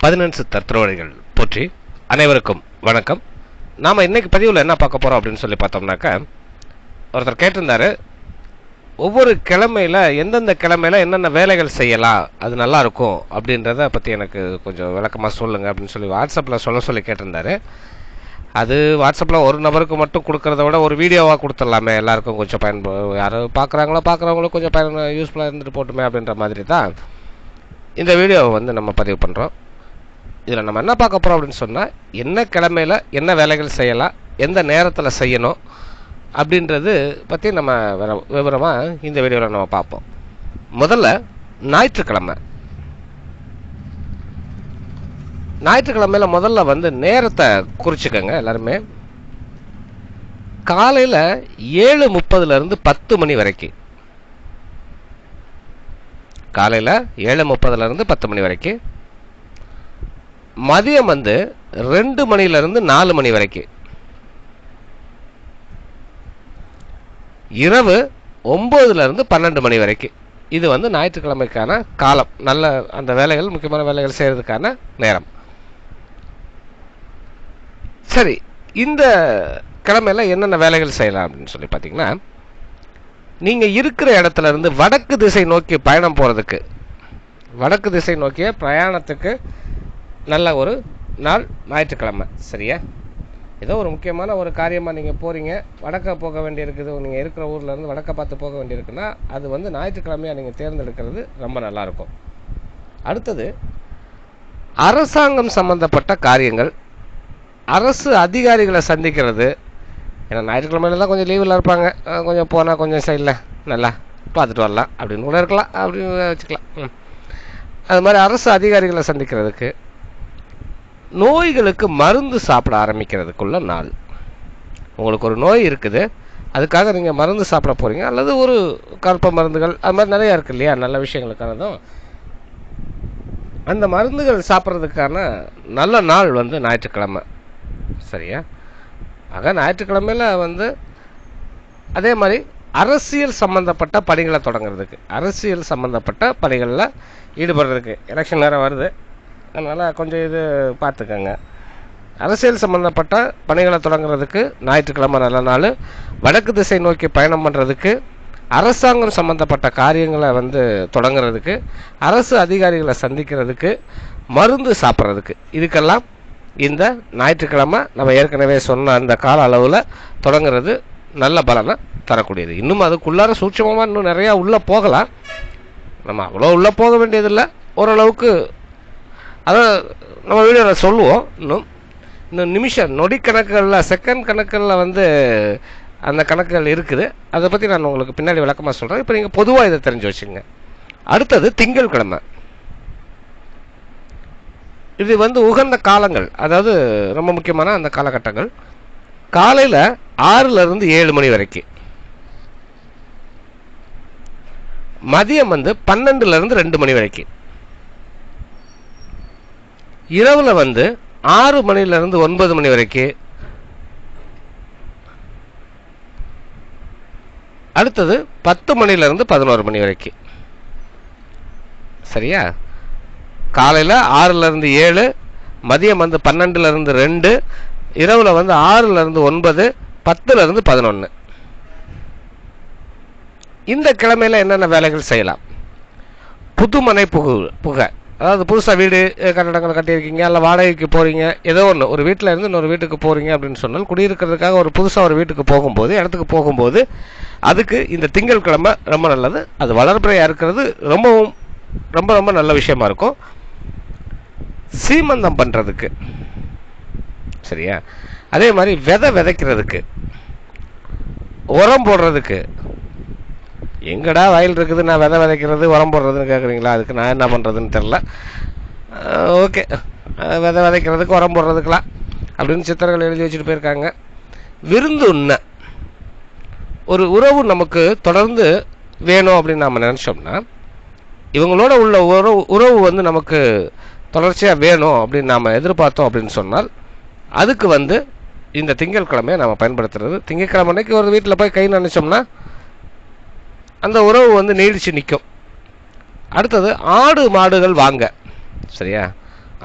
பதினெண் சித்தர் திருவடிகள் போற்றி. அனைவருக்கும் வணக்கம். நாம் இன்னைக்கு பதிவில் என்ன பார்க்க போகிறோம் அப்படின்னு சொல்லி பார்த்தோம்னாக்கா, ஒருத்தர் கேட்டிருந்தாரு, ஒவ்வொரு கிழமையில் எந்தெந்த கிழமையில் என்னென்ன வேலைகள் செய்யலாம் அது நல்லாயிருக்கும் அப்படின்றத பற்றி எனக்கு கொஞ்சம் விளக்கமாக சொல்லுங்கள் அப்படின்னு சொல்லி வாட்ஸ்அப்பில் சொல்லி கேட்டிருந்தாரு. அது வாட்ஸ்அப்பில் ஒரு நபருக்கு மட்டும் கொடுக்குறத விட ஒரு வீடியோவாக கொடுத்துடலாமே, எல்லாருக்கும் கொஞ்சம் யாரும் பார்க்குறவங்களும் கொஞ்சம் யூஸ்ஃபுல்லாக இருந்துட்டு போட்டுமே அப்படின்ற மாதிரி தான் இந்த வீடியோவை நம்ம பதிவு பண்ணுறோம். இதில் நம்ம என்ன பார்க்க போகிறோம் அப்படின்னு சொன்னால், என்ன கிழமையில் என்ன வேலைகள் செய்யலாம், எந்த நேரத்தில் செய்யணும் அப்படின்றது பற்றி நம்ம விவரமாக இந்த வீடியோவில் நம்ம பார்ப்போம். முதல்ல ஞாயிற்றுக்கிழமையில் முதல்ல நேரத்தை குறிச்சுக்கோங்க. எல்லாருமே காலையில் 7:30 10 மணி வரைக்கும், காலையில் 7:30 10 மணி வரைக்கும், மதியம் 2 மணிலிருந்து 4 மணி வரைக்கும், இரவு 9 12 மணி வரைக்கும். இது ஞாயிற்றுக்கிழமைக்கான காலம். நல்ல அந்த வேலைகள், முக்கியமான வேலைகள் செய்யறதுக்கான நேரம். சரி, இந்த கிழமையில என்னென்ன வேலைகள் செய்யலாம் அப்படின்னு சொல்லி பார்த்தீங்கன்னா, நீங்க இருக்கிற இடத்துல இருந்து வடக்கு திசை நோக்கி பயணம் போறதுக்கு, வடக்கு திசை நோக்கிய பிரயாணத்துக்கு நல்ல ஒரு நாள் ஞாயிற்றுக்கிழமை. சரியா? ஏதோ ஒரு முக்கியமான ஒரு காரியமாக நீங்கள் போகிறீங்க, வடக்க போக வேண்டியிருக்குது, நீங்கள் இருக்கிற ஊர்லேருந்து வடக்க பார்த்து போக வேண்டியிருக்குன்னா அது ஞாயிற்றுக்கிழமையாக நீங்கள் தேர்ந்தெடுக்கிறது ரொம்ப நல்லாயிருக்கும். அடுத்தது, அரசாங்கம் சம்பந்தப்பட்ட காரியங்கள், அரசு அதிகாரிகளை சந்திக்கிறது. ஏன்னா ஞாயிற்றுக்கிழமையில தான் கொஞ்சம் லீவில் இருப்பாங்க, கொஞ்சம் போனால் கொஞ்சம் சைடில் நல்லா பார்த்துட்டு வரலாம் அப்படின்னு கூட இருக்கலாம், அப்படின்னு வச்சுக்கலாம். அது மாதிரி அரசு அதிகாரிகளை சந்திக்கிறதுக்கு, நோய்களுக்கு மருந்து சாப்பிட ஆரம்பிக்கிறதுக்குள்ள நாள். உங்களுக்கு ஒரு நோய் இருக்குது, அதுக்காக நீங்கள் மருந்து சாப்பிட போகிறீங்க, அல்லது ஒரு கற்ப மருந்துகள், அது மாதிரி நிறையா இருக்குது இல்லையா, நல்ல விஷயங்களுக்கானதும். அந்த மருந்துகள் சாப்பிட்றதுக்கான நல்ல நாள் ஞாயிற்றுக்கிழமை. சரியா? ஆக ஞாயிற்றுக்கிழமையில் அதே மாதிரி அரசியல் சம்மந்தப்பட்ட பணிகளை தொடங்குறதுக்கு, அரசியல் சம்மந்தப்பட்ட பணிகளில் ஈடுபடுறதுக்கு, எலெக்ஷன் நேரம் வருது, அதனால் கொஞ்சம் இது பார்த்துக்கங்க. அரசியல் சம்மந்தப்பட்ட பணிகளை தொடங்குறதுக்கு ஞாயிற்றுக்கிழமை நல்ல நாள். வடக்கு திசை நோக்கி பயணம் பண்ணுறதுக்கு, அரசாங்கம் சம்மந்தப்பட்ட காரியங்களை தொடங்குறதுக்கு, அரசு அதிகாரிகளை சந்திக்கிறதுக்கு, மருந்து சாப்பிட்றதுக்கு, இதுக்கெல்லாம் இந்த ஞாயிற்றுக்கிழமை நம்ம ஏற்கனவே சொன்ன அந்த கால அளவில் தொடங்குறது நல்ல பலனை தரக்கூடியது. இன்னும் அதுக்குள்ளார சூட்சமாக இன்னும் நிறையா உள்ளே போகலாம். நம்ம அவ்வளோ உள்ளே போக வேண்டியதில்லை, ஓரளவுக்கு அதை நம்ம வீடியோவில் சொல்லுவோம். இன்னும் நிமிஷம், நொடி கணக்குகளில், செகண்ட் கணக்குகளில் அந்த கணக்குகள் இருக்குது. அதை பற்றி நான் உங்களுக்கு பின்னாடி விளக்கமாக சொல்கிறேன். இப்போ நீங்கள் பொதுவாக இதை தெரிஞ்சு வச்சுங்க. அடுத்தது திங்கட்கிழமை. இது உகந்த காலங்கள், அதாவது ரொம்ப முக்கியமான அந்த காலகட்டங்கள். காலையில் 6 7 மணி வரைக்கும், மதியம் 12 2 மணி வரைக்கும், இரவுல 6 மணிலிருந்து 9 மணி வரைக்கும், அடுத்தது 10 மணிலிருந்து 11 மணி வரைக்கும். சரியா? காலையில் 6 7, மதியம் 12 2, இரவுல 6 9, 10 11. இந்த கிழமையில என்னென்ன வேலைகள் செய்யலாம்? புதுமனை புக, அதாவது புதுசாக வீடு கட்டடங்கள் கட்டியிருக்கீங்க, இல்லை வாடகைக்கு போகிறீங்க, ஏதோ ஒன்று, ஒரு வீட்டில் இருந்து இன்னொரு வீட்டுக்கு போகிறீங்க அப்படின்னு சொன்னால், குடியிருக்கிறதுக்காக ஒரு புதுசாக ஒரு வீட்டுக்கு போகும்போது, இடத்துக்கு போகும்போது, அதுக்கு இந்த திங்கட்கிழமை ரொம்ப நல்லது. அது வளர்பிறையாக இருக்கிறது ரொம்ப ரொம்ப நல்ல விஷயமா இருக்கும். சீமந்தம் பண்ணுறதுக்கு, சரியா? அதே மாதிரி விதைக்கிறதுக்கு, உரம் போடுறதுக்கு. எங்கடா வயல் இருக்குது, நான் விதைக்கிறது உரம் போடுறதுன்னு கேட்குறீங்களா? அதுக்கு நான் என்ன பண்ணுறதுன்னு தெரில. ஓகே, விதைக்கிறதுக்கு உரம் போடுறதுக்கெலாம் அப்படின்னு சித்தர்கள் எழுதி வச்சுட்டு போயிருக்காங்க. விருந்து உண்ண, ஒரு உறவு நமக்கு தொடர்ந்து வேணும் அப்படின்னு நாம் நினச்சோம்னா, இவங்களோட உள்ள உறவு நமக்கு தொடர்ச்சியாக வேணும் அப்படின்னு நாம் எதிர்பார்த்தோம் அப்படின்னு சொன்னால், அதுக்கு இந்த திங்கட்கிழமையை நம்ம பயன்படுத்துறது. திங்கட்கிழமை அன்னைக்கு ஒரு வீட்டில் போய் கை நினச்சோம்னா அந்த உறவு நீடிச்சு நிற்கும். அடுத்தது, ஆடு மாடுகள் வாங்க. சரியா?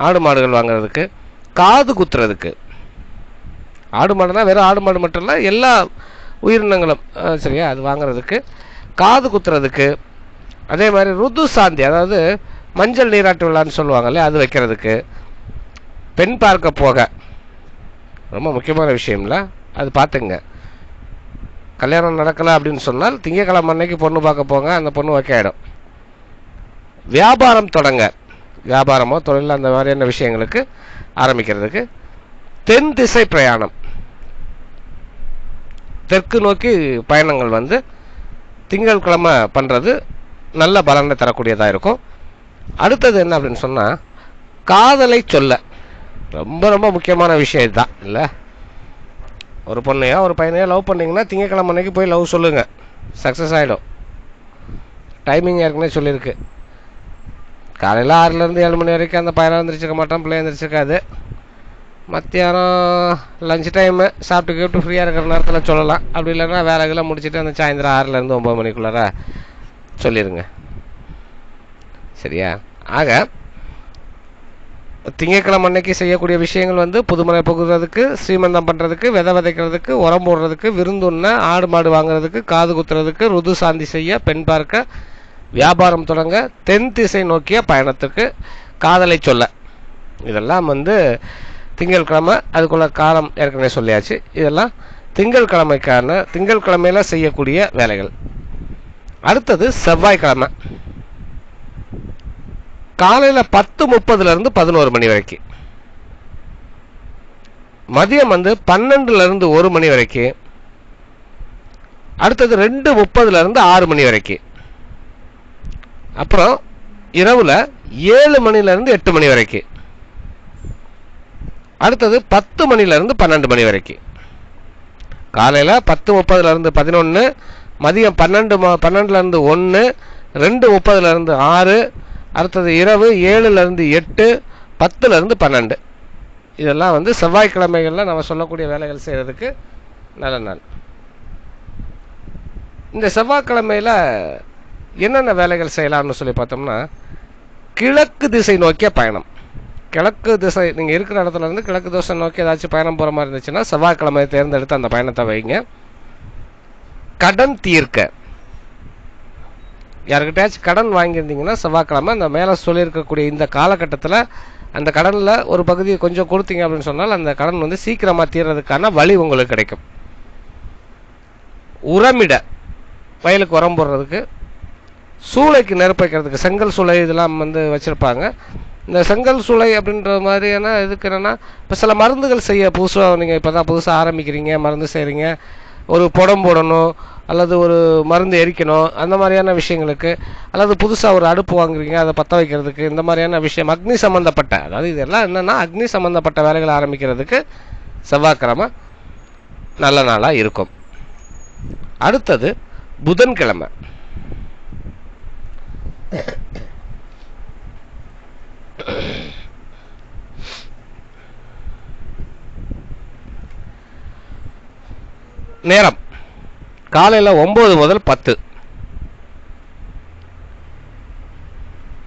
ஆடு மாடுகள் வாங்குறதுக்கு, காது குத்துறதுக்கு. ஆடு மாடுனா வெறும் ஆடு மாடு மட்டும் இல்லை, எல்லா உயிரினங்களும் சரியா, அது வாங்குறதுக்கு, காது குத்துறதுக்கு, அதே மாதிரி ருது சாந்தி, அதாவது மஞ்சள் நீராட்டு விழான்னு சொல்லுவாங்கல்ல, அது வைக்கிறதுக்கு, பெண் பார்க்க போக, ரொம்ப முக்கியமான விஷயம்ல, அது பார்த்துங்க. கல்யாணம் நடக்கலை அப்படின்னு சொன்னால் திங்கக்கிழமை அன்னைக்கு பொண்ணு பார்க்க போங்க, அந்த பொண்ணு வைக்க ஆகிடும். வியாபாரம் தொடங்க, வியாபாரமோ தொழில் அந்த மாதிரியான விஷயங்களுக்கு ஆரம்பிக்கிறதுக்கு. தென் திசை பிரயாணம், தெற்கு நோக்கி பயணங்கள் வந்து திங்கட்கிழமை பண்ணுறது நல்ல பலனை தரக்கூடியதாக இருக்கும். அடுத்தது என்ன அப்படின்னு சொன்னால், காதலை சொல்ல, ரொம்ப ரொம்ப முக்கியமான விஷயம் இதுதான் இல்லை. ஒரு பொண்ணையோ ஒரு பையனையோ லவ் பண்ணிங்கன்னா திங்கக்கிழமை அன்னைக்கு போய் லவ் சொல்லுங்கள், சக்ஸஸ் ஆகிடும். டைமிங் ஏற்கனவே சொல்லியிருக்கு. காலையில் 6லேருந்து 7 மணி வரைக்கும் அந்த பையனை எழுந்திரிச்சிக்க மாட்டான், பிள்ளை எழுந்திரிச்சிக்காது. மத்தியானம் லஞ்ச் டைமு சாப்பிட்டு ஃப்ரீயாக இருக்கிற நேரத்தில் சொல்லலாம். அப்படி இல்லைன்னா வேலைகள்லாம் முடிச்சுட்டு அந்த சாயந்தரம் 6லேருந்து 9 மணிக்குள்ளார சொல்லிடுங்க. சரியா? ஆக திங்கட்கிழமை அன்னைக்கு செய்யக்கூடிய விஷயங்கள் வந்து புதுமனை புகுறதுக்கு, ஸ்ரீமந்தம் பண்ணுறதுக்கு, விதை விதைக்கிறதுக்கு, உரம் போடுறதுக்கு, விருந்துண்ண, ஆடு மாடு வாங்குறதுக்கு, காது குத்துறதுக்கு, ருது சாந்தி செய்ய, பெண் பார்க்க, வியாபாரம் தொடங்க, தென் திசை நோக்கிய பயணத்துக்கு, காதலை சொல்ல. இதெல்லாம் வந்து திங்கட்கிழமை, அதுக்குள்ள காலம் ஏற்கனவே சொல்லியாச்சு. இதெல்லாம் திங்கட்கிழமையில் செய்யக்கூடிய வேலைகள். அடுத்தது செவ்வாய்க்கிழமை காலையில் 10:30லேருந்து 11 மணி வரைக்கும், மதியம் வந்து 12லேருந்து 1 மணி வரைக்கும், அடுத்தது 2:30லேருந்து 6 மணி வரைக்கும், அப்புறம் இரவுல 7 மணிலேருந்து 8 மணி வரைக்கும், அடுத்தது 10 மணிலேருந்து 12 மணி வரைக்கும். காலையில் 10:30லேருந்து 11, மதியம் 12லேருந்து 1, 2:30லேருந்து 6, அடுத்தது இரவு 7லேருந்து 8, 10லேருந்து 12. இதெல்லாம் வந்து செவ்வாய்க்கிழமைகளில் நம்ம சொல்லக்கூடிய வேலைகள் செய்கிறதுக்கு நல்ல நாள். இந்த செவ்வாய்க்கிழமையில் என்னென்ன வேலைகள் செய்யலாம்னு சொல்லி பார்த்தோம்னா, கிழக்கு திசை நோக்கிய பயணம். கிழக்கு திசை, நீங்கள் இருக்கிற இடத்துல இருந்து கிழக்கு திசை நோக்கி ஏதாச்சும் பயணம் போகிற மாதிரி இருந்துச்சுன்னா செவ்வாய்க்கிழமையை தேர்ந்தெடுத்து அந்த பயணத்தை வைங்க. கடன் தீர்க்க, யாருக்கிட்டையாச்சும் கடன் வாங்கியிருந்தீங்கன்னா செவ்வாய்க்கிழமை அந்த மேலே சொல்லியிருக்கக்கூடிய இந்த காலகட்டத்தில் அந்த கடனில் ஒரு பகுதியை கொஞ்சம் கொடுத்தீங்க அப்படின்னு சொன்னால் அந்த கடன் வந்து சீக்கிரமாக தீர்றதுக்கான வழி உங்களுக்கு கிடைக்கும். உரமிட, வயலுக்கு உரம் போடுறதுக்கு, சூளைக்கு நெருப்பு வைக்கிறதுக்கு, செங்கல் சூளை இதெல்லாம் வந்து வச்சுருப்பாங்க. இந்த செங்கல் சூளை அப்படின்ற மாதிரியான இதுக்கு என்னென்னா, இப்போ சில மருந்துகள் செய்ய புதுசாக நீங்கள் இப்போ தான் புதுசாக ஆரம்பிக்கிறீங்க, மருந்து செய்கிறீங்க, ஒரு புடம் போடணும் அல்லது ஒரு மருந்து எரிக்கணும், அந்த மாதிரியான விஷயங்களுக்கு, அல்லது புதுசாக ஒரு அடுப்பு வாங்குறீங்க அதை பற்ற வைக்கிறதுக்கு, இந்த மாதிரியான விஷயம் அக்னி சம்மந்தப்பட்ட, அதாவது இதெல்லாம் என்னென்னா அக்னி சம்மந்தப்பட்ட வேலைகளை ஆரம்பிக்கிறதுக்கு செவ்வாய்க்கிழமை நல்ல நாளாக இருக்கும். அடுத்தது புதன்கிழமை. நேரம் காலையில் 9 முதல் 10,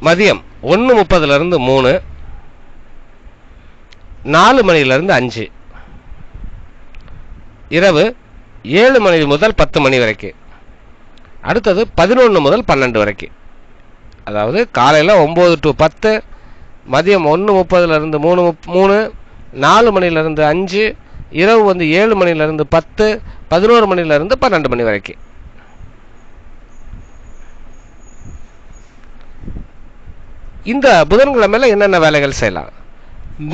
மதியம் 1:30லேருந்து 3, 4 மணிலேருந்து 5, இரவு 7 மணி முதல் 10 மணி வரைக்கும், அடுத்தது 11 முதல் 12 வரைக்கும். அதாவது காலையில் 9 to 10, மதியம் 1:30லேருந்து 3, 4 மணிலேருந்து 5, இரவு வந்து 7 மணிலேருந்து 10, 11 மணிலேருந்து 12 மணி வரைக்கும். இந்த புதன்கிழமையில் என்னென்ன வேலைகள் செய்யலாம்?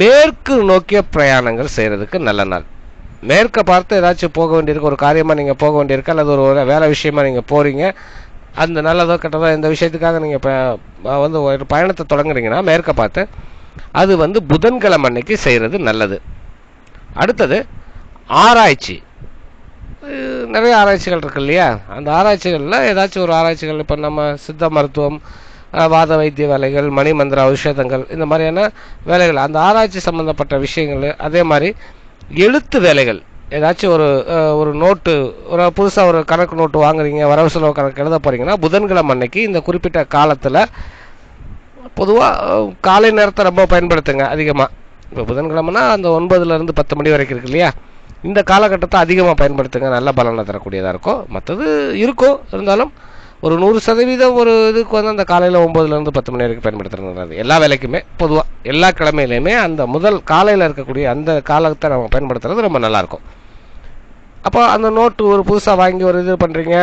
மேற்கு நோக்கிய பிரயாணங்கள் செய்கிறதுக்கு நல்ல நாள். மேற்க பார்த்து ஏதாச்சும் போக வேண்டியிருக்கு, ஒரு காரியமாக நீங்கள் போக வேண்டியிருக்கு, அல்லது ஒரு வேலை விஷயமாக நீங்கள் போகிறீங்க, அந்த நல்லதோ கெட்டதோ இந்த விஷயத்துக்காக நீங்கள் இப்போ வந்து ஒரு பயணத்தை தொடங்குறீங்கன்னா மேற்க பார்த்து, அது வந்து புதன்கிழமை அன்னைக்கு செய்கிறது நல்லது. அடுத்தது ஆராய்ச்சி. நிறைய ஆராய்ச்சிகள் இருக்கு இல்லையா, அந்த ஆராய்ச்சிகளில் ஏதாச்சும் ஒரு ஆராய்ச்சிகள், இப்போ நம்ம சித்த மருத்துவம், வாத வைத்திய வேலைகள், மணிமந்திர ஔஷதங்கள், இந்த மாதிரியான வேலைகள், அந்த ஆராய்ச்சி சம்மந்தப்பட்ட விஷயங்கள். அதே மாதிரி எழுத்து வேலைகள், ஏதாச்சும் ஒரு நோட்டு, ஒரு புதுசாக ஒரு கணக்கு நோட்டு வாங்குறீங்க, வரவு செலவு கணக்கு எழுத போகிறீங்கன்னா புதன்கிழமை அன்னைக்கு இந்த குறிப்பிட்ட காலத்தில் பொதுவாக காலை நேரத்தை ரொம்ப பயன்படுத்துங்க அதிகமாக. இப்போ புதன்கிழமைனா அந்த 9லேருந்து 10 மணி வரைக்கும் இருக்கு இல்லையா, இந்த காலகட்டத்தை அதிகமாக பயன்படுத்துங்க, நல்ல பலனை தரக்கூடியதாக இருக்கும். மற்றது இருக்கும், இருந்தாலும் ஒரு 100% ஒரு இதுக்கு வந்து அந்த காலையில் 9லேருந்து 10 மணி வரைக்கும் பயன்படுத்துறது எல்லா வேலைக்குமே பொதுவாக எல்லா கிழமையிலையுமே அந்த முதல் காலையில் இருக்கக்கூடிய அந்த காலத்தை நம்ம பயன்படுத்துறது ரொம்ப நல்லாயிருக்கும். அப்போ அந்த நோட்டு ஒரு புதுசாக வாங்கி ஒரு இது பண்ணுறீங்க,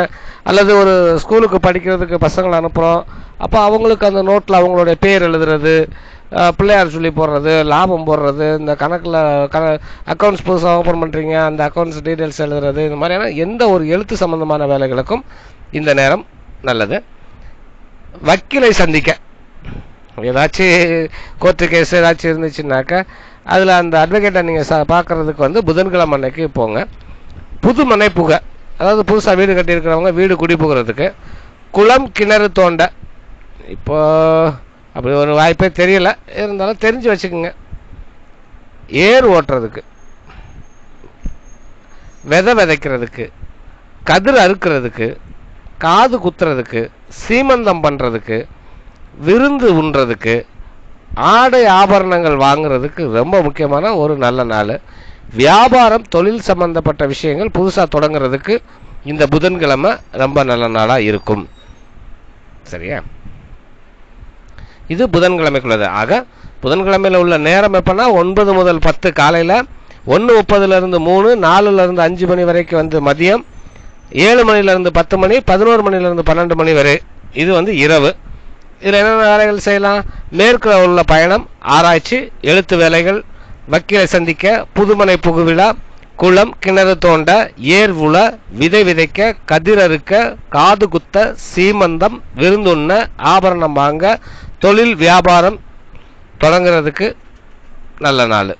அல்லது ஒரு ஸ்கூலுக்கு படிக்கிறதுக்கு பசங்களை அனுப்புகிறோம், அப்போ அவங்களுக்கு அந்த நோட்டில் அவங்களுடைய பேர் எழுதுறது, பிள்ளையார் சொல்லி போடுறது, லாபம் போடுறது, இந்த கணக்கில் அக்கௌண்ட்ஸ் புதுசாக ஓப்பன் பண்ணுறீங்க அந்த அக்கௌண்ட்ஸ் டீட்டெயில்ஸ் எழுதுறது, இந்த மாதிரியான எந்த ஒரு எழுத்து சம்பந்தமான வேலைகளுக்கும் இந்த நேரம் நல்லது. வக்கீலை சந்திக்க ஏதாச்சும் கோர்ட்டு கேஸ் ஏதாச்சும் இருந்துச்சுன்னாக்கா அதில் அந்த அட்வொகேட்டை நீங்கள் பார்க்குறதுக்கு வந்து புதன்கிழமை அன்னைக்கு போங்க. புதுமனை புக, அதாவது புதுசாக வீடு கட்டியிருக்கிறவங்க வீடு குடி புகிறதுக்கு, குளம் கிணறு தோண்ட, இப்போ அப்படி ஒரு வாய்ப்பே தெரியல, இருந்தாலும் தெரிஞ்சு வச்சுக்கோங்க. ஏர் ஓட்டுறதுக்கு, விதை விதைக்கிறதுக்கு, கதிர் அறுக்கிறதுக்கு, காது குத்துறதுக்கு, சீமந்தம் பண்ணுறதுக்கு, விருந்து உண்றதுக்கு, ஆடை ஆபரணங்கள் வாங்குறதுக்கு ரொம்ப முக்கியமான ஒரு நல்ல நாள். வியாபாரம் தொழில் சம்பந்தப்பட்ட விஷயங்கள் புதுசாக தொடங்குறதுக்கு இந்த புதன்கிழமை ரொம்ப நல்ல நாளாக இருக்கும். சரியா, இது புதன்கிழமைக்குள்ளது. ஆக புதன்கிழமையில் உள்ள நேரம் எப்போனா 9 முதல் 10 காலையில், 1:30லேருந்து 3, 4லேருந்து 5 மணி வரைக்கும் வந்து மதியம், 7 மணிலேருந்து 10 மணி, 11 மணிலேருந்து 12 மணி வரை இது வந்து இரவு. இதில் என்னென்ன வேலைகள் செய்யலாம்? மேற்கு உள்ள பயணம், ஆராய்ச்சி, எழுத்து வேலைகள், வக்கீலை சந்திக்க, புதுமனை புகுவிழா, குளம் கிணறு தோண்ட, ஏர் உழ, விதை விதைக்க, கதிரறுக்க, காது குத்த, சீமந்தம், விருந்துண்ண, ஆபரணம் வாங்க, தொழில் வியாபாரம் தொடங்குறதுக்கு நல்ல நாள்.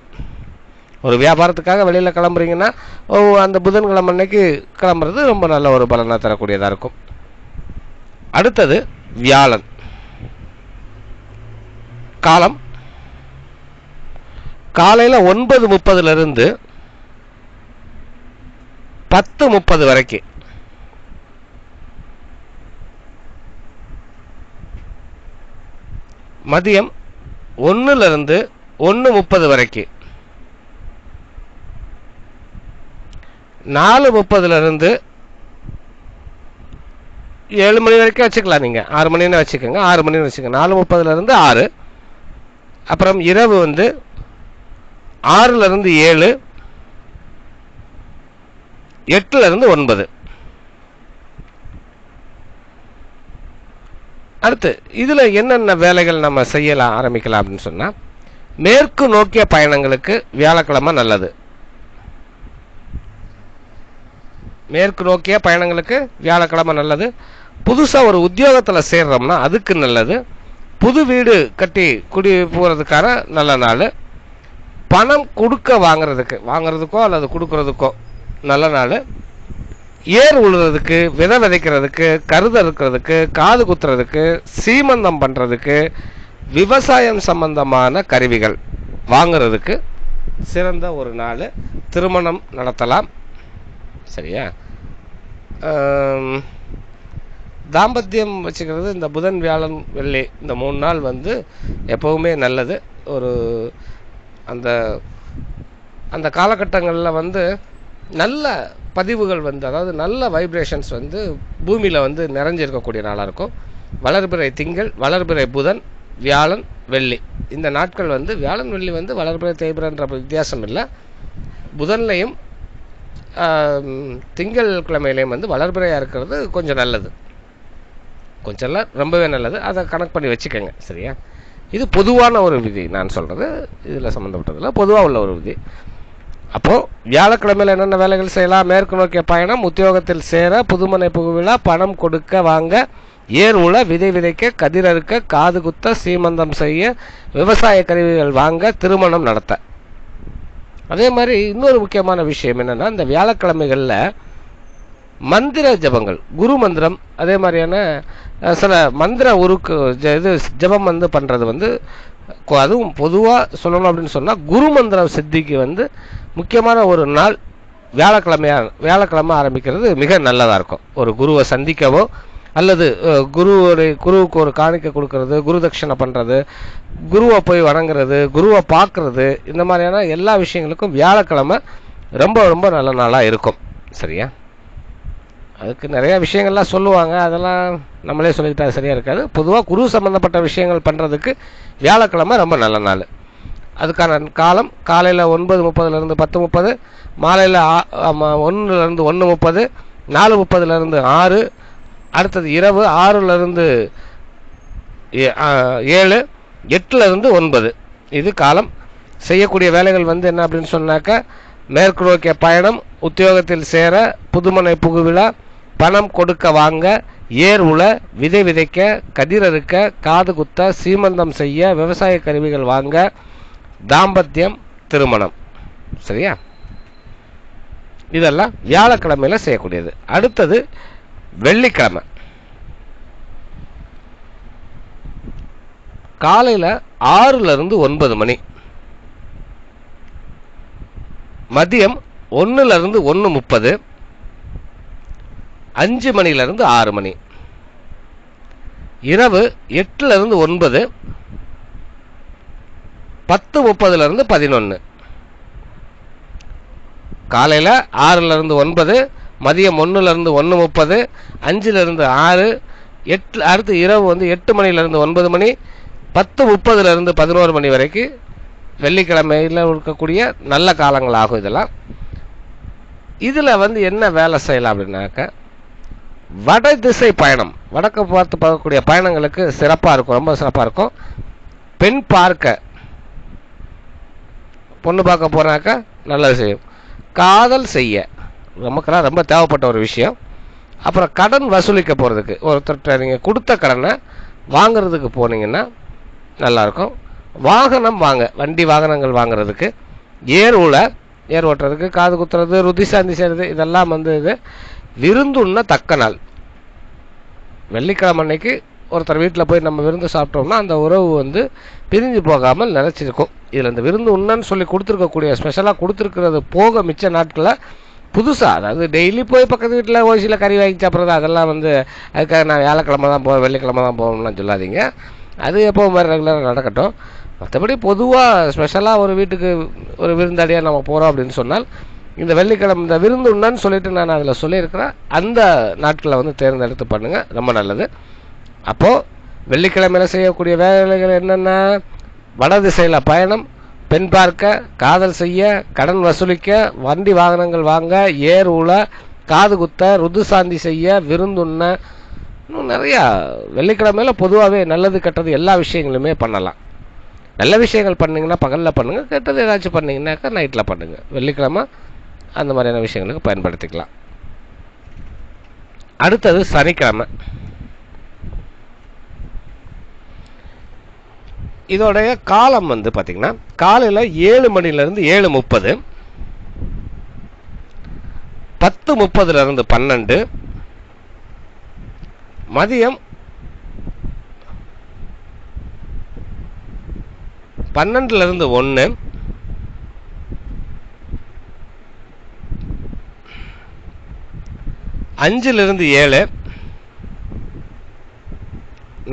ஒரு வியாபாரத்துக்காக வெளியில் கிளம்புறீங்கன்னா அந்த புதன்கிழமை அன்னைக்கு கிளம்புறது ரொம்ப நல்ல ஒரு பலனாக தரக்கூடியதாக இருக்கும். அடுத்தது வியாழன். காலம் காலையில் 9:30லேருந்து 10:30 வரைக்கும், மதியம் 1லேருந்து 1:30 வரைக்கும், 4:30லேருந்து 7 மணி வரைக்கும் வச்சுக்கலாம். நீங்கள் 6 மணின்னு வச்சுக்கோங்க, 6 மணின்னு வச்சுக்கோங்க. 4:30லேருந்து 6. அப்புறம் இரவு வந்து 6லேருந்து 7, 8லேருந்து 9. அடுத்து இதில் என்னென்ன வேலைகள் நம்ம செய்யலாம் ஆரம்பிக்கலாம் அப்படின்னு சொன்னால், மேற்கு நோக்கிய பயணங்களுக்கு வியாழக்கிழமை நல்லது. மேற்கு நோக்கிய பயணங்களுக்கு வியாழக்கிழமை நல்லது. புதுசாக ஒரு உத்தியோகத்தில் சேர்றோம்னா அதுக்கு நல்லது. புது வீடு கட்டி குடி போகிறதுக்கான நல்ல நாள். பணம் கொடுக்க வாங்குறதுக்கோ அல்லது கொடுக்கறதுக்கோ நல்ல நாள். ஏர் உழுறதுக்கு, விதை விதைக்கிறதுக்கு, கருது அறுக்கிறதுக்கு, காது குத்துறதுக்கு, சீமந்தம் பண்ணுறதுக்கு, விவசாயம் சம்பந்தமான கருவிகள் வாங்குறதுக்கு சிறந்த ஒரு நாள். திருமணம் நடத்தலாம். சரியா, தாம்பத்தியம் வச்சுக்கிறது இந்த புதன் வியாழன் வெள்ளி இந்த 3 நாள் வந்து எப்போவுமே நல்லது. ஒரு அந்த அந்த காலகட்டங்களில் வந்து நல்ல பதிவுகள் வந்து, அதாவது நல்ல வைப்ரேஷன்ஸ் வந்து பூமியில் வந்து நிறைஞ்சிருக்கக்கூடிய நாளாக இருக்கும். வளர்பிறை திங்கள், வளர்பிறை புதன், வியாழன் வெள்ளி இந்த நாட்கள் வந்து, வியாழன் வெள்ளி வந்து வளர்பிறை தேய்பிறைன்ற வித்தியாசம் இல்லை. புதன்லையும் திங்கள் கிழமையிலையும் வந்து வளர்பிறையாக இருக்கிறது கொஞ்சம் நல்லது, கொஞ்சம் இல்லை ரொம்பவே நல்லது. அதை கனெக்ட் பண்ணி வச்சுக்கோங்க. சரியா, இது பொதுவான ஒரு விதி. நான் சொல்கிறது இதில் சம்மந்தப்பட்டதில்லை, பொதுவாக உள்ள ஒரு விதி. அப்போது வியாழக்கிழமையில் என்னென்ன வேலைகள் செய்யலாம்? மேற்கு நோக்கிய பயணம், உத்தியோகத்தில் சேர, புதுமனை புகுவிழா, பணம் கொடுக்க வாங்க, ஏர் உழ, விதை விதைக்க, கதிர் அறுக்க, காது குத்த, சீமந்தம் செய்ய, விவசாய கருவிகள் வாங்க, திருமணம் நடத்த. அதே மாதிரி இன்னொரு முக்கியமான விஷயம் என்னென்னா, இந்த வியாழக்கிழமைகளில் மந்திர ஜபங்கள், குரு மந்திரம், அதே மாதிரியான சில மந்திர உருக்கு இது ஜபம் வந்து பண்ணுறது வந்து, அதுவும் பொதுவாக சொல்லணும் அப்படின்னு சொன்னால் குரு மந்திர சித்திக்கு வந்து முக்கியமான ஒரு நாள் வியாழக்கிழமை ஆரம்பிக்கிறது மிக நல்லதாக இருக்கும். ஒரு குருவை சந்திக்கவோ அல்லது குருவுக்கு ஒரு காணிக்கை கொடுக்கறது, குரு தட்சணை பண்ணுறது, குருவை போய் வணங்குறது, குருவை பார்க்கறது, இந்த மாதிரியான எல்லா விஷயங்களுக்கும் வியாழக்கிழமை ரொம்ப ரொம்ப நல்ல நாளாக இருக்கும். சரியா? அதுக்கு நிறைய விஷயங்கள்லாம் சொல்லுவாங்க, அதெல்லாம் நம்மளே சொல்லிக்கிட்டா சரியாக இருக்காது. பொதுவாக குரு சம்மந்தப்பட்ட விஷயங்கள் பண்ணுறதுக்கு வியாழக்கிழமை ரொம்ப நல்ல நாள். அதுக்கான காலம் காலையில் 9:30 10:30, மாலையில் 1 1:30, 4:30 6, அடுத்தது இரவு 6 7, 8 9. இது காலம். செய்யக்கூடிய வேலைகள் என்ன அப்படின்னு சொன்னாக்கா, மேற்கு நோக்கிய பயணம், உத்தியோகத்தில் சேர, புதுமனை புகுவிழா, பணம் கொடுக்க வாங்க, ஏர் உழ, விதை விதைக்க, கதிர் அறுக்க, காது குத்த, சீமந்தம் செய்ய, விவசாய கருவிகள் வாங்க, தாம்பத்தியம், திருமணம். சரியா? இதெல்லாம் வியாழக்கிழமையில செய்யக்கூடியது. அடுத்தது வெள்ளிக்கிழமை. காலையில் 6 9 மணி, மதியம் 1 1:30, 5 மணிலிருந்து 6 மணி, இரவு 8 9, 10:30 11. காலையில் 6 9, மதியம் 1 1:30, 5 6, 8, அடுத்து இரவு 8 மணிலிருந்து 9 மணி, 10:30 11 மணி வரைக்கும் வெள்ளிக்கிழமையில் இருக்கக்கூடிய நல்ல காலங்களாகும். இதெல்லாம் இதில் என்ன வேலை செய்யலாம் அப்படின்னாக்க, வட திசை பயணம், வடக்கு பார்த்து பார்க்கக்கூடிய பயணங்களுக்கு சிறப்பாக இருக்கும், ரொம்ப சிறப்பாக இருக்கும். பெண் பார்க்க, பொண்ணு பார்க்க போனாக்கா நல்லது செய்யும். காதல் செய்ய நமக்கெல்லாம் ரொம்ப தேவைப்பட்ட ஒரு விஷயம். அப்புறம் கடன் வசூலிக்க போகிறதுக்கு, ஒருத்தர்கிட்ட நீங்கள் கொடுத்த கடனை வாங்கிறதுக்கு போனீங்கன்னா நல்லாயிருக்கும். வாகனம் வாங்க, வண்டி வாகனங்கள் வாங்கிறதுக்கு, ஏர் ஓட்டுறதுக்கு, காது குத்துறது, ருதி சாந்தி செய்கிறது, இதெல்லாம் இது விருந்துண்ண தக்க நாள். வெள்ளிக்கிழமை அன்னைக்கு ஒருத்தர் வீட்டில் போய் நம்ம விருந்து சாப்பிட்டோம்னா அந்த உறவு பிரிஞ்சு போகாமல் நினச்சிருக்கும். இதில் இந்த விருந்து உண்ணன்னு சொல்லி கொடுத்துருக்கக்கூடிய, ஸ்பெஷலாக கொடுத்துருக்கிறது போக மிச்ச நாட்களில் புதுசாக, அதாவது டெய்லி போய் பக்கத்து வீட்டில் ஓசியில் கறி வாங்கி சாப்பிட்றது, அதெல்லாம் அதுக்காக நான் வியாழக்கிழமை தான் போவேன், வெள்ளிக்கிழமை தான் போகணும்லாம் சொல்லாதீங்க. அது எப்போ மாதிரி ரெகுலராக நடக்கட்டும். மற்றபடி பொதுவாக ஸ்பெஷலாக ஒரு வீட்டுக்கு ஒரு விருந்தாடியாக நம்ம போகிறோம் அப்படின்னு சொன்னால், இந்த வெள்ளிக்கிழமை இந்த விருந்து உண்ணன்னு சொல்லிட்டு நான் அதில் சொல்லியிருக்கிறேன், அந்த நாட்களில் தேர்ந்தெடுத்து பண்ணுங்கள், ரொம்ப நல்லது. அப்போது வெள்ளிக்கிழமையில் செய்யக்கூடிய வேலைகள் என்னென்ன? வட திசையில் பயணம், பெண் பார்க்க, காதல் செய்ய, கடன் வசூலிக்க, வண்டி வாகனங்கள் வாங்க, ஏர் உழ, காது குத்த, ருது சாந்தி செய்ய, விருந்துண்ண, இன்னும் நிறையா வெள்ளிக்கிழமையில் பொதுவாகவே நல்லது கெட்டது எல்லா விஷயங்களுமே பண்ணலாம். நல்ல விஷயங்கள் பண்ணிங்கன்னா பகலில் பண்ணுங்கள், கெட்டது ஏதாச்சும் பண்ணிங்கன்னாக்கா நைட்டில் பண்ணுங்கள். வெள்ளிக்கிழமை அந்த மாதிரியான விஷயங்களுக்கு பயன்படுத்திக்கலாம். அடுத்தது சனிக்கிழமை. இதோடைய காலம் பார்த்தீங்கன்னா, காலையில் 7 மணிலிருந்து 7:30, 10:30 12, மதியம் 12 1, 5 7,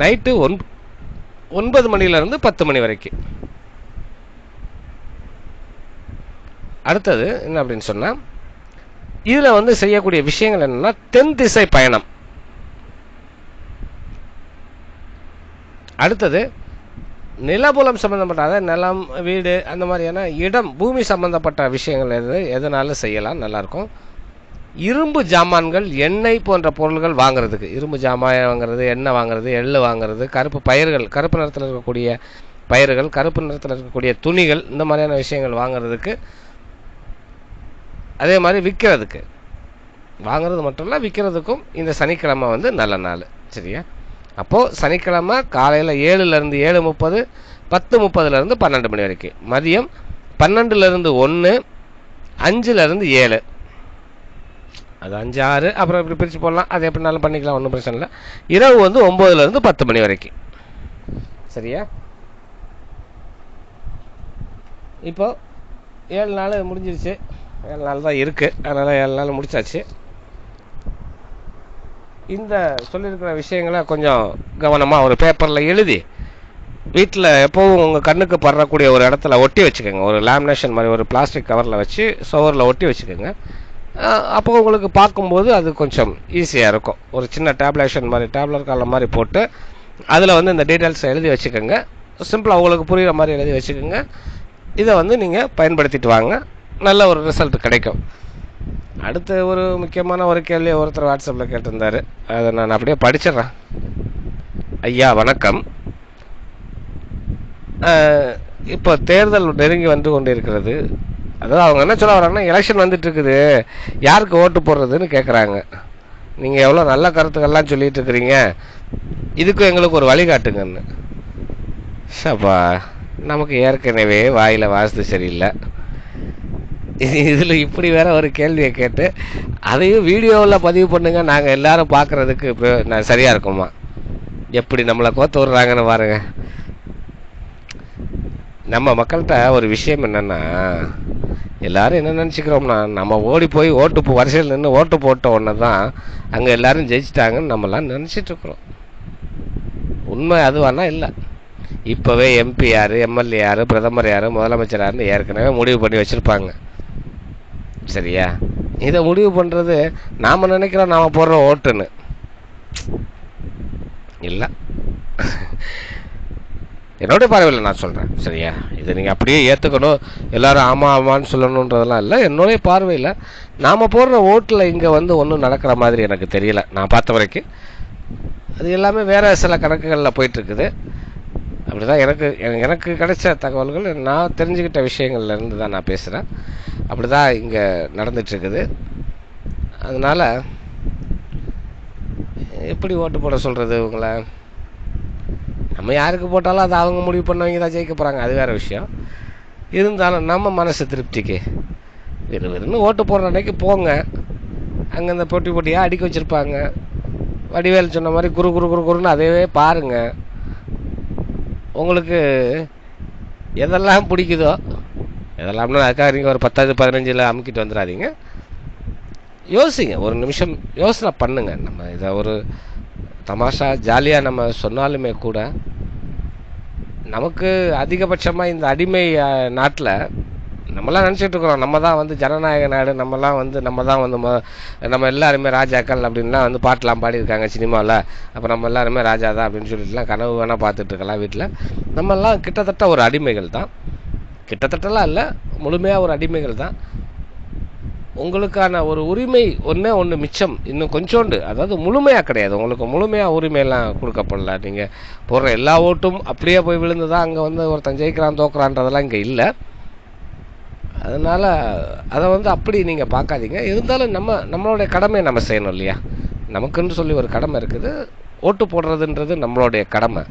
நைட்டு 9 மணிலிருந்து 10 மணி வரைக்கும். அடுத்தது என்ன அப்படின்னு சொன்னால், இதில் செய்யக்கூடிய விஷயங்கள் என்னென்னா, தென் திசை பயணம். அடுத்தது நிலபுலம் சம்பந்தப்பட்ட, அதாவது நிலம், வீடு, அந்த மாதிரியான இடம், பூமி சம்பந்தப்பட்ட விஷயங்கள் எதனாலும் செய்யலாம், நல்லாயிருக்கும். இரும்பு ஜாமான்கள், எண்ணெய் போன்ற பொருள்கள் வாங்குறதுக்கு, இரும்பு ஜாமான் வாங்குறது, எண்ணெய் வாங்குறது, எள்ளு வாங்குறது, கருப்பு பயிர்கள், கருப்பு நிறத்தில் இருக்கக்கூடிய பயிர்கள், கருப்பு நிறத்தில் இருக்கக்கூடிய துணிகள், இந்த மாதிரியான விஷயங்கள் வாங்குறதுக்கு, அதே மாதிரி விற்கிறதுக்கு, வாங்குறது மட்டும் இல்லை விற்கிறதுக்கும் இந்த சனிக்கிழமை நல்ல நாள். சரியா? அப்போது சனிக்கிழமை காலையில் 7 7:30, 10:30 12 மணி வரைக்கும், மதியம் 12 1, 5 7, அது 5 6, அப்புறம் இப்படி பிரித்து போடலாம், அது எப்படினாலும் பண்ணிக்கலாம், ஒன்றும் பிரச்சனை இல்லை. இரவு 9 10 மணி வரைக்கும். சரியா? இப்போ 7 நாள் முடிஞ்சிருச்சு, 7 நாள் தான் இருக்குது, அதனால் 7 நாள் முடிச்சாச்சு. இந்த சொல்லியிருக்கிற விஷயங்களை கொஞ்சம் கவனமாக ஒரு பேப்பரில் எழுதி வீட்டில் எப்போவும் உங்கள் கண்ணுக்கு படக்கூடிய ஒரு இடத்துல ஒட்டி வச்சுக்கோங்க. ஒரு லேமினேஷன் மாதிரி ஒரு பிளாஸ்டிக் கவரில் வச்சு சுவரில் ஒட்டி வச்சுக்கோங்க. அப்போ உங்களுக்கு பார்க்கும்போது அது கொஞ்சம் ஈஸியாக இருக்கும். ஒரு சின்ன டேப்லேஷன் மாதிரி டேப்லெட் காலம் மாதிரி போட்டு அதில் வந்து இந்த டீட்டெயில்ஸை எழுதி வச்சுக்கோங்க. சிம்பிளாக உங்களுக்கு புரிகிற மாதிரி எழுதி வச்சுக்கோங்க. இதை வந்து நீங்கள் பயன்படுத்திட்டு வாங்க, நல்ல ஒரு ரிசல்ட் கிடைக்கும். அடுத்து ஒரு முக்கியமான ஒரு கேள்வி ஒருத்தர் வாட்ஸ்அப்பில் கேட்டிருந்தார். அதை நான் அப்படியே படிச்சிடுறேன். ஐயா வணக்கம். இப்போ தேர்தல் நெருங்கி வந்து கொண்டு இருக்கிறது. அதாவது அவங்க என்ன சொல்ல வராங்கன்னா, எலெக்ஷன் வந்துட்டு இருக்குது, யாருக்கு ஓட்டு போடுறதுன்னு கேட்குறாங்க. நீங்கள் எவ்வளோ நல்ல கருத்துக்கள்லாம் சொல்லிட்டு இருக்கிறீங்க, இதுக்கும் எங்களுக்கு ஒரு வழிகாட்டுங்கன்னு. சப்பா, நமக்கு ஏற்கனவே வாயில் வாஸ்து சரியில்லை. இதில் இப்படி வேற ஒரு கேள்வியை கேட்டு அதையும் வீடியோவில் பதிவு பண்ணுங்க, நாங்கள் எல்லாரும் பார்க்குறதுக்கு இப்போ நான் சரியாக இருக்குமா? எப்படி நம்மளை கோத்து விடுறாங்கன்னு பாருங்க. நம்ம மக்கள்கிட்ட ஒரு விஷயம் என்னென்னா, எல்லாரும் என்ன நினச்சிக்கிறோம்னா, நம்ம ஓடி போய் ஓட்டு வரிசையில் நின்று ஓட்டு போட்ட உடனே தான் அங்கே எல்லாரும் ஜெயிச்சிட்டாங்கன்னு நம்மலாம் நினச்சிட்ருக்குறோம். உண்மை அதுவானா இல்லை. இப்போவே எம்பி யார், எம்எல்ஏ யார், பிரதமர் யார், முதலமைச்சர் யாருன்னு ஏற்கனவே முடிவு பண்ணி வச்சுருப்பாங்க. சரியா? இதை முடிவு பண்ணுறது நாம் நினைக்கிறோம் நாம் போடுற ஓட்டுன்னு இல்லை. என்னோட பார்வையில் நான் சொல்கிறேன். சரியா? இதை நீங்கள் அப்படியே ஏற்றுக்கணும், எல்லோரும் ஆமாம் ஆமான்னு சொல்லணுன்றதெல்லாம் இல்லை. என்னுடைய பார்வையில் நாம் போடுற ஓட்டில் இங்கே வந்து ஒன்றும் நடக்கிற மாதிரி எனக்கு தெரியல. நான் பார்த்த வரைக்கும் அது எல்லாமே வேறு சில கணக்குகளில் போயிட்டுருக்குது. அப்படி தான் எனக்கு கிடைச்ச தகவல்கள், நான் தெரிஞ்சுக்கிட்ட விஷயங்கள்லேருந்து தான் நான் பேசுகிறேன். அப்படி தான் இங்கே நடந்துகிட்ருக்குது. அதனால் எப்படி ஓட்டு போட சொல்கிறது உங்களை? நம்ம யாருக்கு போட்டாலும் அது அவங்க முடிவு பண்ணவங்க தான் ஜெயிக்க போகிறாங்க, அது வேறு விஷயம். இருந்தாலும் நம்ம மனசு திருப்திக்கு வெறும் ஓட்டு போடுற அன்னைக்கு போங்க. அங்கே இந்த போட்டியாக அடிக்க வச்சுருப்பாங்க. வடிவேல் சொன்ன மாதிரி குரு குரு குரு குருன்னு அதையே பாருங்கள். உங்களுக்கு எதெல்லாம் பிடிக்குதோ, எதெல்லாம்னா அதுக்காக நீங்கள் ஒரு 10 15 அமுக்கிட்டு வந்துடாதீங்க. யோசிங்க, ஒரு நிமிஷம் யோசனை பண்ணுங்க. நம்ம இதை ஒரு தமாஷா ஜாலியாக நம்ம சொன்னாலுமே கூட, நமக்கு அதிகபட்சமாக இந்த அடிமை நாட்டில் நம்மலாம் நினச்சிட்டு இருக்கிறோம், நம்ம தான் வந்து ஜனநாயக நாடு, நம்ம தான் வந்து நம்ம எல்லாருமே ராஜாக்கள் அப்படின்லாம் வந்து பாட்டெலாம் பாடியிருக்காங்க சினிமாவில். அப்போ நம்ம எல்லாருமே ராஜா தான் அப்படின்னு சொல்லிட்டுலாம் கனவு வேணால் பார்த்துட்டு இருக்கலாம் வீட்டில். நம்மெல்லாம் கிட்டத்தட்ட ஒரு அடிமைகள் தான். கிட்டத்தட்டலாம் இல்லை, முழுமையாக ஒரு அடிமைகள் தான். உங்களுக்கான ஒரு உரிமை ஒன்று மிச்சம், இன்னும் கொஞ்சோண்டு, அதாவது முழுமையாக கிடையாது. உங்களுக்கு முழுமையாக உரிமையெல்லாம் கொடுக்கப்படல. நீங்கள் போடுற எல்லா ஓட்டும் அப்படியே போய் விழுந்து தான் அங்கே வந்து ஒருத்தன் ஜெயிக்கிறான் தோக்குறான்றதெல்லாம் இங்கே இல்லை. அதனால் அதை வந்து அப்படி நீங்கள் பார்க்காதீங்க. இருந்தாலும் நம்மளுடைய கடமையை நம்ம செய்யணும் இல்லையா? நமக்குன்னு சொல்லி ஒரு கடமை இருக்குது. ஓட்டு போடுறதுன்றது நம்மளுடைய கடமை,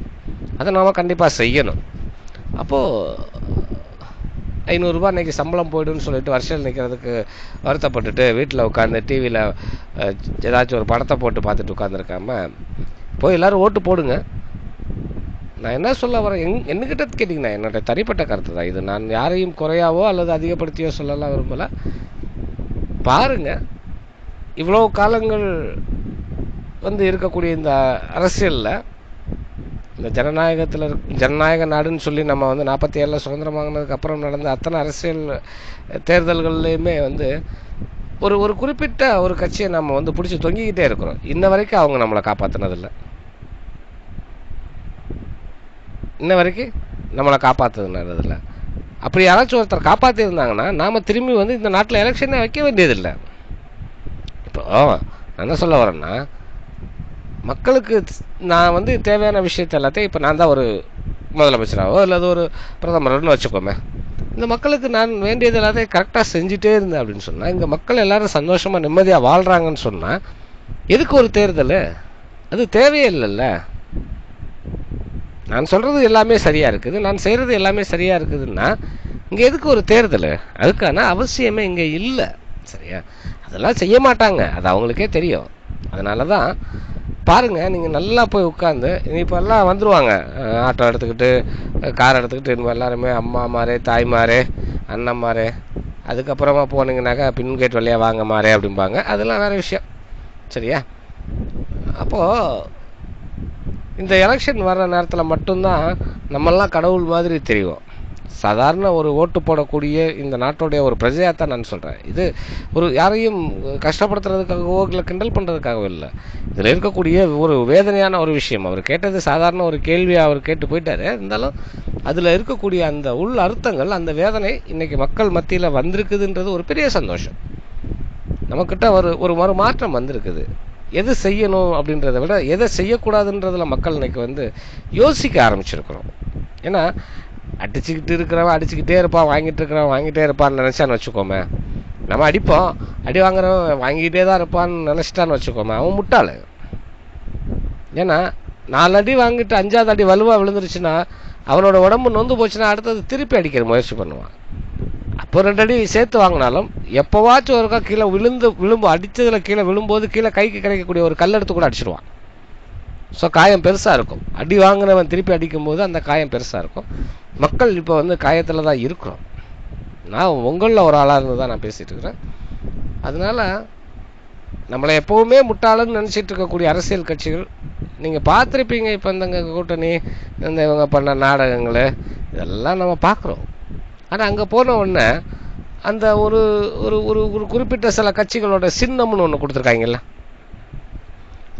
அதை நாம் கண்டிப்பாக செய்யணும். அப்போது 500 ரூபா இன்றைக்கி சம்பளம் போய்டுன்னு சொல்லிட்டு வருஷம் நிற்கிறதுக்கு வருத்தப்பட்டுட்டு வீட்டில் உட்காந்து டிவியில் ஏதாச்சும் ஒரு படத்தை போட்டு பார்த்துட்டு உட்காந்துருக்காம போய் எல்லோரும் ஓட்டு போடுங்க. நான் என்ன சொல்ல வரேன், என்னக்கிட்ட கேட்டிங்கன்னா என்னோடய தனிப்பட்ட கருத்து தான் இது. நான் யாரையும் குறையாவோ அல்லது அதிகப்படுத்தியோ சொல்லலாம் விரும்பலை. பாருங்கள், இவ்வளோ காலங்கள் வந்து இருக்கக்கூடிய இந்த அரசியலில், இந்த ஜனநாயக நாடுன்னு சொல்லி நம்ம வந்து 47 சுதந்திரம் வாங்கினதுக்கு அப்புறம் நடந்த அத்தனை அரசியல் தேர்தல்கள்லையுமே வந்து ஒரு குறிப்பிட்ட ஒரு கட்சியை நம்ம வந்து பிடிச்சி தொங்கிக்கிட்டே இருக்கிறோம். இன்ன வரைக்கும் அவங்க நம்மளை காப்பாற்றினதில்லை. இன்ன வரைக்கும் நம்மளை காப்பாற்றுனதில்லை. அப்படி யாராச்சும் ஒருத்தர் காப்பாற்றிருந்தாங்கன்னா நாம் திரும்பி வந்து இந்த நாட்டில் எலெக்ஷனே வைக்க வேண்டியதில்லை. இப்போ நான் என்ன சொல்ல வரேன்னா, மக்களுக்கு நான் வந்து தேவையான விஷயத்தை எல்லாத்தையும், இப்போ நான் தான் ஒரு முதலமைச்சராகவோ அல்லது ஒரு பிரதமர்னு வச்சுக்கோமே, இந்த மக்களுக்கு நான் வேண்டியது எல்லாத்தையும் கரெக்டாக செஞ்சுட்டே இருந்தேன் அப்படின்னு சொன்னால், இங்கே மக்கள் எல்லோரும் சந்தோஷமாக நிம்மதியாக வாழ்கிறாங்கன்னு சொன்னால் எதுக்கு ஒரு தேர்தல்? அது தேவையே இல்லைல்ல. நான் சொல்கிறது எல்லாமே சரியாக இருக்குது, நான் செய்கிறது எல்லாமே சரியாக இருக்குதுன்னா இங்கே எதுக்கு ஒரு தேர்தல்? அதுக்கான அவசியமே இங்கே இல்லை. சரியா? அதெல்லாம் செய்ய மாட்டாங்க, அது அவங்களுக்கே தெரியும். அதனால தான் பாருங்கள், நீங்கள் நல்லா போய் உட்காந்து, இப்போ எல்லாம் வந்துடுவாங்க ஆட்டோ எடுத்துக்கிட்டு, கார் எடுத்துக்கிட்டு, இன்னும் எல்லாருமே அம்மாமாரே, தாய்மாரே, அண்ணன்மாரே. அதுக்கப்புறமா போனீங்கன்னாக்கா பின் கேட் வழியாக வாங்க மாறே அப்படிம்பாங்க. அதெல்லாம் வேறு விஷயம். சரியா? அப்போது இந்த எலெக்ஷன் வர்ற நேரத்தில் மட்டும்தான் நம்மெல்லாம் கடவுள் மாதிரி தெரியும். சாதாரண ஒரு ஓட்டு போடக்கூடிய இந்த நாட்டுடைய ஒரு பிரஜையாகத்தான் நான் சொல்கிறேன். இது ஒரு யாரையும் கஷ்டப்படுத்துறதுக்காகவோ இல்லை கிண்டல் பண்ணுறதுக்காகவோ இல்லை. இதில் இருக்கக்கூடிய ஒரு வேதனையான ஒரு விஷயம். அவர் கேட்டது சாதாரண ஒரு கேள்வியை அவர் கேட்டு போயிட்டாரு. இருந்தாலும் அதில் இருக்கக்கூடிய அந்த உள் அர்த்தங்கள், அந்த வேதனை இன்றைக்கி மக்கள் மத்தியில் வந்திருக்குதுன்றது ஒரு பெரிய சந்தோஷம். நம்மக்கிட்ட ஒரு மாற்றம் வந்திருக்குது. எது செய்யணும் அப்படின்றத விட எதை செய்யக்கூடாதுன்றதுல மக்கள் இன்னைக்கு யோசிக்க ஆரம்பிச்சிருக்கிறோம். ஏன்னா அடிச்சுக்கிட்டு இருக்கிறவன் அடிச்சுக்கிட்டே இருப்பான், வாங்கிட்டே இருப்பான்னு நினச்சான்னு வச்சுக்கோமே, நம்ம அடிப்போம், அடி வாங்குறவன் வாங்கிட்டே தான் இருப்பான்னு நினச்சிட்டான்னு வச்சுக்கோமே, அவன் முட்டாள். ஏன்னா 4 அடி வாங்கிட்டு 5ஆவது அடி வலுவாக விழுந்துருச்சுன்னா அவனோட உடம்பு நொந்து போச்சுன்னா அடுத்தது திருப்பி அடிக்கிற முயற்சி பண்ணுவான். அப்போ 2 அடி சேர்த்து வாங்கினாலும் எப்போவாச்சும் ஒருக்கா கீழே விழும்பு அடித்ததில் கீழே விழும்போது கீழே கைக்கு கிடைக்கக்கூடிய ஒரு கல் எடுத்து கூட அடிச்சிடுவான். ஸோ காயம் பெருசாக இருக்கும். அடி வாங்கினவன் திருப்பி அடிக்கும்போது அந்த காயம் பெருசாக இருக்கும். மக்கள் இப்போ காயத்தில் தான் இருக்கிறோம். நான் உங்களில் ஒரு ஆளாக இருந்து தான் நான் பேசிகிட்டு இருக்கிறேன். அதனால் நம்மளை எப்போவுமே முட்டாளன்னு நினச்சிட்டு இருக்கக்கூடிய அரசியல் கட்சிகள் நீங்கள் பார்த்துருப்பீங்க. இப்போ இந்த கூட்டணி, இவங்க பண்ண நாடகங்கள் இதெல்லாம் நம்ம பார்க்குறோம். ஆனால் அங்கே போன உடனே அந்த ஒரு ஒரு குறிப்பிட்ட சில கட்சிகளோட சின்னம்னு ஒன்று கொடுத்துருக்காங்கல்ல,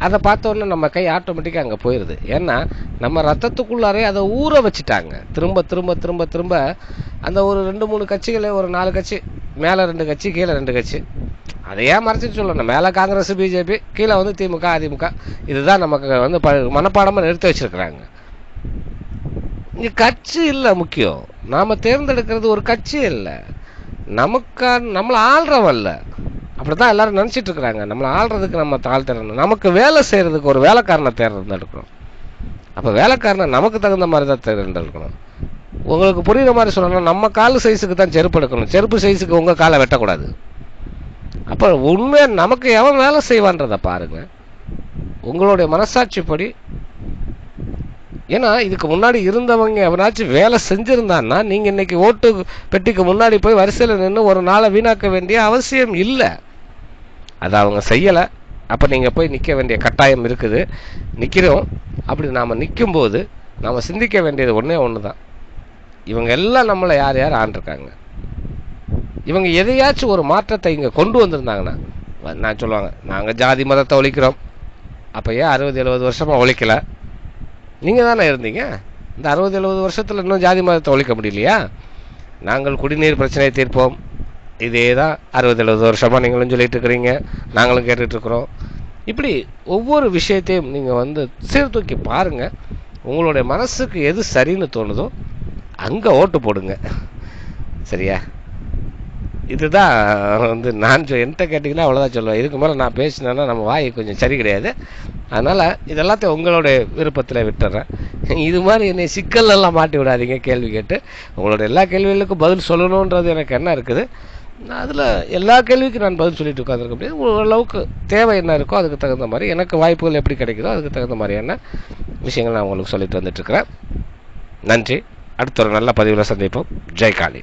அதை பார்த்த உடனே நம்ம கை ஆட்டோமேட்டிக்காக அங்கே போயிடுது. ஏன்னா நம்ம ரத்தத்துக்குள்ளாரே அதை ஊற வச்சுட்டாங்க. திரும்ப திரும்ப திரும்ப திரும்ப அந்த ஒரு 2-3 கட்சிகளே, ஒரு 4 கட்சி, மேலே 2 கட்சி கீழே 2 கட்சி, அதையே மறைச்சிட்டு சொல்லணும். மேலே காங்கிரஸ் பிஜேபி, கீழே திமுக அதிமுக, இதுதான் நமக்கு மனப்பாடமாக நிறுத்தி வச்சிருக்கிறாங்க. இங்கே கட்சி இல்லை முக்கியம். நாம் தேர்ந்தெடுக்கிறது ஒரு கட்சி இல்லை, நம்மளை ஆள்றவன் இல்லை. அப்படி தான் எல்லாரும் நினச்சிட்டு இருக்கிறாங்க. நம்மளை ஆள்றதுக்கு நம்ம தாழ்த்திடணும், நமக்கு வேலை செய்கிறதுக்கு ஒரு வேலைக்காரனை தேர்ந்தெடுக்கணும். அப்போ வேலைக்காரனை நமக்கு தகுந்த மாதிரி தான் தேர்ந்தெடுக்கணும். உங்களுக்கு புரியுற மாதிரி சொல்லணும், நம்ம கால் சைஸுக்கு தான் செருப்பு எடுக்கணும், செருப்பு சைஸுக்கு உங்கள் காலை வெட்டக்கூடாது. அப்போ உண்மையாக நமக்கு எவன் வேலை செய்வான்றதை பாருங்கள், உங்களுடைய மனசாட்சிப்படி. ஏன்னா இதுக்கு முன்னாடி இருந்தவங்க எவனாச்சும் வேலை செஞ்சுருந்தான்னா நீங்கள் இன்றைக்கி ஓட்டு பெட்டிக்கு முன்னாடி போய் வரிசையில் நின்று ஒரு நாளை வீணாக்க வேண்டிய அவசியம் இல்லை. அதை அவங்க செய்யலை. அப்போ நீங்கள் போய் நிற்க வேண்டிய கட்டாயம் இருக்குது. நிற்கிறோம். அப்படி நாம் நிற்கும்போது நாம் சிந்திக்க வேண்டியது ஒன்று தான். இவங்க எல்லாம் நம்மளை யார் யார் ஆண்டிருக்காங்க. இவங்க எதையாச்சும் ஒரு மாற்றத்தை இங்கே கொண்டு வந்திருந்தாங்கன்னா நான் சொல்லுவாங்க, நாங்கள் ஜாதி மதத்தை ஒழிக்கிறோம். அப்போ ஏன் 60-70 வருஷமாக ஒழிக்கலை? நீங்கள் தானே இருந்தீங்க. இந்த 60-70 வருஷத்தில் இன்னும் ஜாதி மதத்தை ஒழிக்க முடியலையா? நாங்கள் குடிநீர் பிரச்சனையை தீர்ப்போம், இதே தான் 60-70 வருஷமாக நீங்களும் சொல்லிட்டு இருக்கிறீங்க, நாங்களும் கேட்டுட்ருக்குறோம். இப்படி ஒவ்வொரு விஷயத்தையும் நீங்கள் சீர்தூக்கி பாருங்கள். உங்களுடைய மனசுக்கு எது சரின்னு தோணுதோ அங்கே ஓட்டு போடுங்க. சரியா? இதுதான் நான் என்கிட்ட கேட்டிங்கன்னா அவ்வளோதான் சொல்லுவேன். இதுக்கு மேலே நான் பேசினேன்னா நம்ம வாய் கொஞ்சம் சரி கிடையாது. அதனால் இதெல்லாத்தையும் உங்களுடைய விருப்பத்தில் விட்டுறேன். இது மாதிரி என்னை சிக்கல்லாம் மாட்டி விடாதீங்க. கேள்வி கேட்டு உங்களோட எல்லா கேள்விகளுக்கும் பதில் சொல்லணுன்றது எனக்கு என்ன இருக்குது, அதில் எல்லா கேள்விக்கும் நான் பதில் சொல்லிட்டு உட்காந்துருக்க முடியாது. ஓரளவுக்கு தேவை என்ன இருக்கோ அதுக்கு தகுந்த மாதிரி, எனக்கு வாய்ப்புகள் எப்படி கிடைக்குதோ அதுக்கு தகுந்த மாதிரியான விஷயங்கள் நான் உங்களுக்கு சொல்லிட்டு வந்துட்டுருக்கிறேன். நன்றி. அடுத்த ஒரு நல்ல பதிவில் சந்திப்போம். ஜெய் காளி.